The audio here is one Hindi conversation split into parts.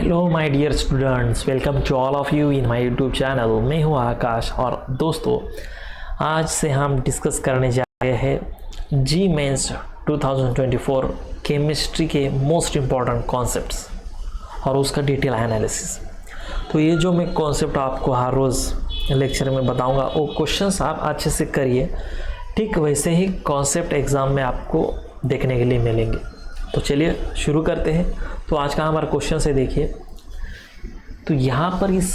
Hello my dear students, welcome to all of you in my YouTube channel. मैं हूं आकाश और दोस्तों आज से हम डिस्कस करने जा रहे हैं जी मेंस 2024 केमिस्ट्री के मोस्ट इम्पॉर्टेंट कॉन्सेप्ट्स और उसका डिटेल एनालिसिस। तो ये जो मैं कॉन्सेप्ट आपको हर रोज़ लेक्चर में बताऊंगा वो क्वेश्चंस आप अच्छे से करिए, ठीक वैसे ही कॉन्सेप्ट एग्ज़ाम में आपको देखने के लिए मिलेंगे। तो चलिए शुरू करते हैं। तो आज का हमारा क्वेश्चन से देखिए, तो यहाँ पर इस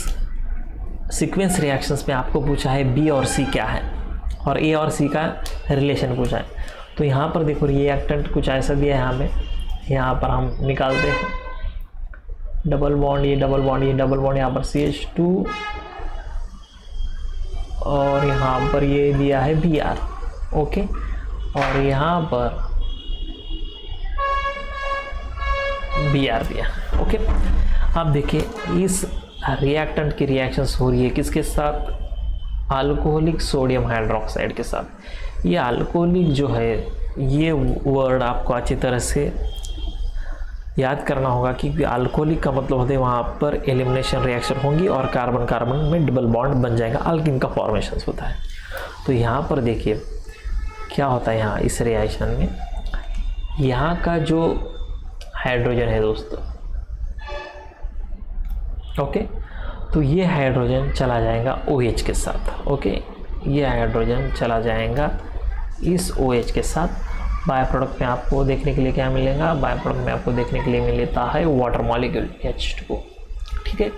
सीक्वेंस रिएक्शंस में आपको पूछा है बी और सी क्या है और ए और सी का रिलेशन पूछा है। तो यहाँ पर देखो रिएक्टेंट कुछ ऐसा दिया है हमें, यहाँ पर हम निकालते हैं डबल बॉन्ड, ये डबल बॉन्ड, ये डबल बॉन्ड, यहाँ पर CH2 और यहाँ पर ये दिया है Br, ओके, और यहाँ पर Br दिया, ओके। अब देखिए इस रिएक्टेंट की रिएक्शंस हो रही है किसके साथ, अल्कोहलिक सोडियम हाइड्रोक्साइड के साथ। ये अल्कोहलिक जो है ये वर्ड आपको अच्छी तरह से याद करना होगा क्योंकि अल्कोहलिक का मतलब होता है वहाँ पर एलिमिनेशन रिएक्शन होंगी और कार्बन कार्बन में डबल बॉन्ड बन जाएगा, अल्किन का फॉर्मेशन होता है। तो यहाँ पर देखिए क्या होता है, यहाँ इस रिएक्शन में यहाँ का जो हाइड्रोजन है दोस्तों, ओके, तो ये हाइड्रोजन चला जाएगा OH के साथ, ओके, ये हाइड्रोजन चला जाएगा इस OH के साथ। बाय प्रोडक्ट में आपको देखने के लिए क्या मिलेगा, बाय प्रोडक्ट में आपको देखने के लिए मिलता है वाटर मॉलिक्यूल H2O, ठीक है।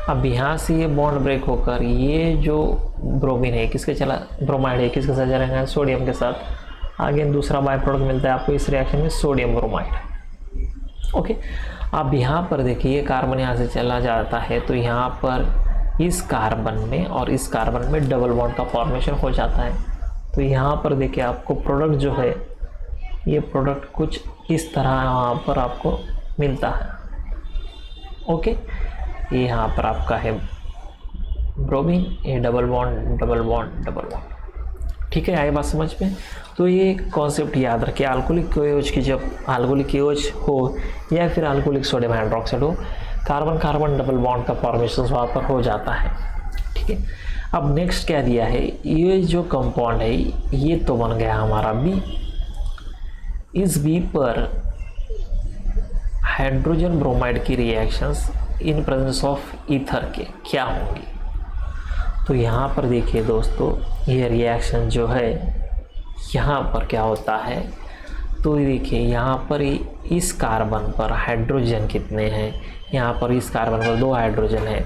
अब यहाँ से ये बॉन्ड ब्रेक होकर ये जो ब्रोमीन है किसके चला, ब्रोमाइड है किसके साथ जाएगा, सोडियम के साथ। आगे दूसरा बाय प्रोडक्ट मिलता है आपको इस रिएक्शन में सोडियम ब्रोमाइड, ओके। अब यहाँ पर देखिए ये कार्बन यहाँ से चला जाता है तो यहाँ पर इस कार्बन में और इस कार्बन में डबल बॉन्ड का फॉर्मेशन हो जाता है। तो यहाँ पर देखिए आपको प्रोडक्ट जो है ये प्रोडक्ट कुछ इस तरह यहाँ पर आपको मिलता है, ओके। ये यहाँ पर आपका है ब्रोमीन, ये double bond double bond double bond, ठीक है, आई बात समझ में। तो ये कॉन्सेप्ट याद रखिए, अल्कोहलिक OH की जब अल्कोहलिक OH हो या फिर अल्कोहलिक सोडियम हाइड्रोक्साइड हो, कार्बन कार्बन डबल बॉन्ड का फॉर्मेशन वहाँ पर हो जाता है, ठीक है। अब नेक्स्ट क्या दिया है, ये जो कंपाउंड है ये तो बन गया हमारा B। इस B पर हाइड्रोजन ब्रोमाइड की reactions in presence of ether के क्या होंगी। तो यहाँ पर देखिए दोस्तों ये रिएक्शन जो है यहाँ पर क्या होता है, तो देखिए यहाँ पर इस कार्बन पर हाइड्रोजन कितने हैं, यहाँ पर इस कार्बन पर 2 हाइड्रोजन है।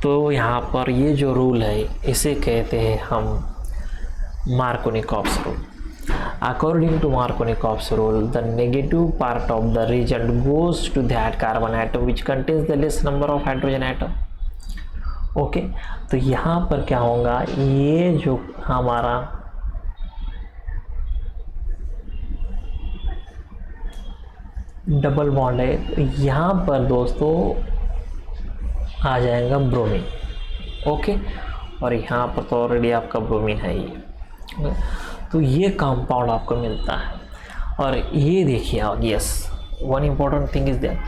तो यहाँ पर ये जो रूल है इसे कहते हैं हम Markovnikov's rule. According to Markovnikov's rule the negative part of the reagent goes to that carbon atom which contains the less number of hydrogen atom, okay. तो यहाँ पर क्या होगा, ये जो हमारा डबल बॉन्ड है यहाँ पर दोस्तों आ जाएगा ब्रोमीन, ओके, और यहाँ पर तो ऑलरेडी आपका ब्रोमीन है ये। तो ये कंपाउंड आपको मिलता है और ये देखिए yes one important thing is that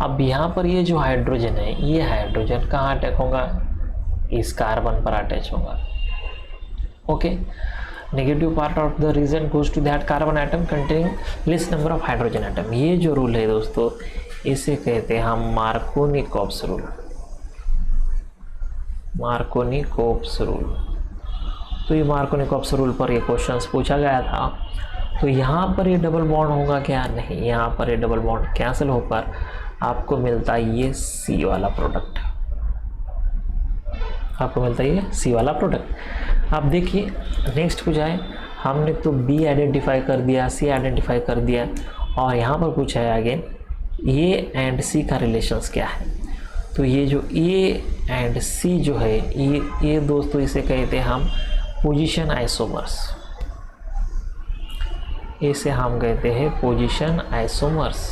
अब यहाँ पर ये जो हाइड्रोजन है ये हाइड्रोजन कहाँ अटैक होगा, इस कार्बन पर अटैच होगा, okay. Negative part of the reagent goes to that carbon atom containing less number of hydrogen atom. ये जो रूल है दोस्तों इसे कहते हैं हम मार्कोनिकॉप्स रूल, मार्कोनिकॉप्स रूल। तो ये मार्कोनिकॉप्स रूल पर ये क्वेश्चंस पूछा गया था। तो यहाँ पर ये डबल बॉन्ड होगा क्या, नहीं, यहाँ पर ये डबल बॉन्ड कैंसिल होकर आपको मिलता है ये C वाला प्रोडक्ट, आपको मिलता है ये C वाला प्रोडक्ट। अब देखिए नेक्स्ट पूछा है, हमने तो B आइडेंटिफाई कर दिया, C आइडेंटिफाई कर दिया और यहाँ पर पूछा है अगेन A एंड C का रिलेशंस क्या है। तो ये जो A एंड C जो है ये दोस्तों इसे कहते हैं हम पोजीशन आइसोमर्स, इसे हम कहते हैं पोजीशन आइसोमर्स,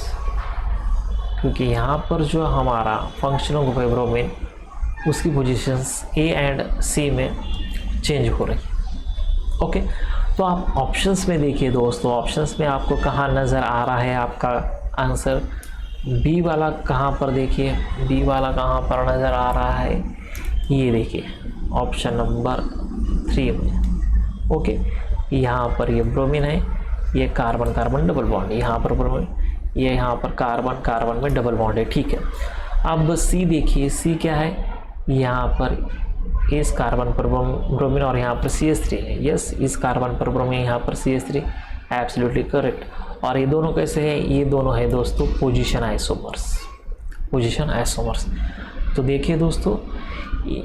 क्योंकि यहाँ पर जो हमारा फंक्शनल ग्रुप है ब्रोमीन उसकी पोजीशंस A एंड C में चेंज हो रही, ओके। तो आप ऑप्शंस में देखिए दोस्तों, ऑप्शंस में आपको कहाँ नज़र आ रहा है आपका आंसर, बी वाला कहाँ पर देखिए, बी वाला कहाँ पर नज़र आ रहा है, ये देखिए ऑप्शन नंबर 3 में। ओके, यहाँ पर ये ब्रोमीन है, ये कार्बन कार्बन डबल बॉन्ड, यहाँ पर ब्रोमीन, ये यहाँ पर कार्बन कार्बन में डबल बॉन्ड है। ठीक है, अब सी देखिए, सी क्या है, यहाँ पर इस कार्बन पर ब्रोमीन और यहाँ पर CH3 है। यस, इस कार्बन पर ब्रोमीन, यहाँ पर CH3, एब्सोल्युटली करेक्ट। और ये दोनों कैसे हैं, ये दोनों है दोस्तों पोजीशन आइसोमर्स, पोजीशन आइसोमर्स। तो देखिए दोस्तों,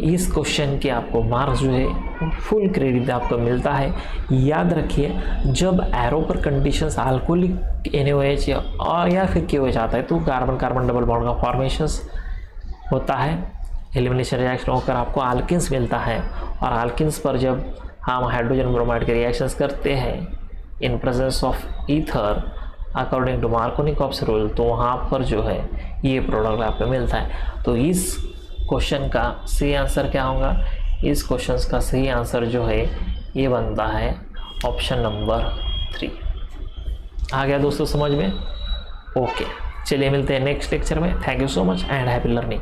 इस क्वेश्चन के आपको मार्क्स जो है फुल क्रेडिट आपको मिलता है। याद रखिए, जब एरो पर कंडीशंस अल्कोहलिक NaOH और या फिर KOH आता है तो कार्बन कार्बन डबल बॉन्ड का फॉर्मेशंस होता है, एलिमिनेशन रिएक्शन होकर आपको आल्किन्स मिलता है। और आल्किन्स पर जब हम हाइड्रोजन ब्रोमाइड के रिएक्शंस करते हैं in presence of ether according to Markovnikov's rule, तो वहाँ पर जो है ये प्रोडक्ट आपको मिलता है। तो इस क्वेश्चन का सही आंसर क्या होगा, इस क्वेश्चन का सही आंसर जो है ये बनता है ऑप्शन नंबर 3। आ गया दोस्तों समझ में? ओके, चलिए मिलते हैं नेक्स्ट लेक्चर में। Thank you so much and happy learning.